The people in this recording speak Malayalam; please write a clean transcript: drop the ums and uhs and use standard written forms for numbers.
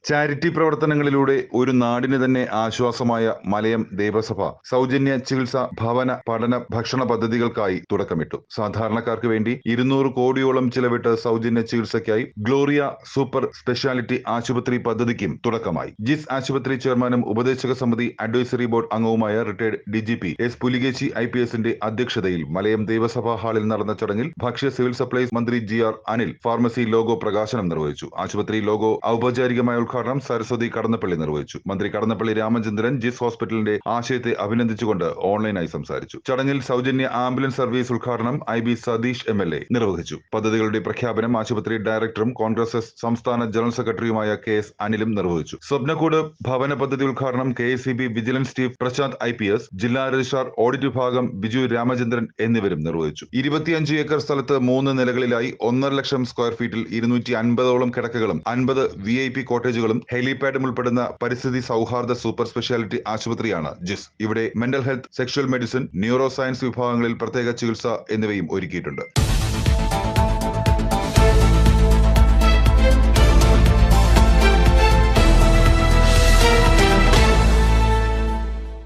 ചാരിറ്റി പ്രവർത്തനങ്ങളിലൂടെ ഒരു നാടിന് തന്നെ ആശ്വാസമായ മലയം ദേവസഭ സൗജന്യ ചികിത്സ, ഭവന, പഠന, ഭക്ഷണ പദ്ധതികൾക്കായി തുടക്കമിട്ടു. സാധാരണക്കാർക്ക് വേണ്ടി 200 കോടിയോളം ചിലവിട്ട് സൗജന്യ ചികിത്സയ്ക്കായി ഗ്ലോറിയ സൂപ്പർ സ്പെഷ്യാലിറ്റി ആശുപത്രി പദ്ധതിക്കും തുടക്കമായി. ജിസ് ആശുപത്രി ചെയർമാനും ഉപദേശക സമിതി അഡ്വൈസറി ബോർഡ് അംഗവുമായ റിട്ടയർഡ് DGP എസ് പുലികേശി IPSന്റെ അധ്യക്ഷതയിൽ മലയം ദേവസഭ ഹാളിൽ നടന്ന ചടങ്ങിൽ ഭക്ഷ്യ സിവിൽ സപ്ലൈസ് മന്ത്രി GR അനിൽ ഫാർമസി ലോഗോ പ്രകാശനം നിർവഹിച്ചു. ആശുപത്രി ലോഗോ ഔപചാരികമായ ഉദ്ഘാടനം സരസ്വതി കടന്നപ്പള്ളി നിർവഹിച്ചു. മന്ത്രി കടന്നപ്പള്ളി രാമചന്ദ്രൻ ജിസ് ഹോസ്പിറ്റലിന്റെ ആശയത്തെ അഭിനന്ദിച്ചുകൊണ്ട് ഓൺലൈനായി സംസാരിച്ചു. ചടങ്ങിൽ സൗജന്യ ആംബുലൻസ് സർവീസ് ഉദ്ഘാടനം IB സതീഷ് MLA നിർവഹിച്ചു. പദ്ധതികളുടെ പ്രഖ്യാപനം ആശുപത്രി ഡയറക്ടറും കോൺഗ്രസ് സംസ്ഥാന ജനറൽ സെക്രട്ടറിയുമായ KS അനിലും നിർവഹിച്ചു. സ്വപ്നക്കൂട് ഭവന പദ്ധതി ഉദ്ഘാടനം KSEB vigilance chief Prashanth IPS, ജില്ലാ രജിസ്ട്രാർ ഓഡിറ്റ് വിഭാഗം ബിജു രാമചന്ദ്രൻ എന്നിവരും നിർവഹിച്ചു. 25 ഏക്കർ സ്ഥലത്ത് 3 നിലകളിലായി 1.5 ലക്ഷം സ്ക്വയർ ഫീറ്റിൽ 250ഓളം കിടക്കകളും 50 VIP കോട്ടേജുകളും ഹെലിപാഡും ഉൾപ്പെടുന്ന പരിസ്ഥിതി സൗഹാർദ്ദ സൂപ്പർ സ്പെഷ്യാലിറ്റി ആശുപത്രിയാണ് ജിസ്. ഇവിടെ mental health, sexual medicine, neuro science വിഭാഗങ്ങളിൽ പ്രത്യേക ചികിത്സ എന്നിവയും ഒരുക്കിയിട്ടുണ്ട്.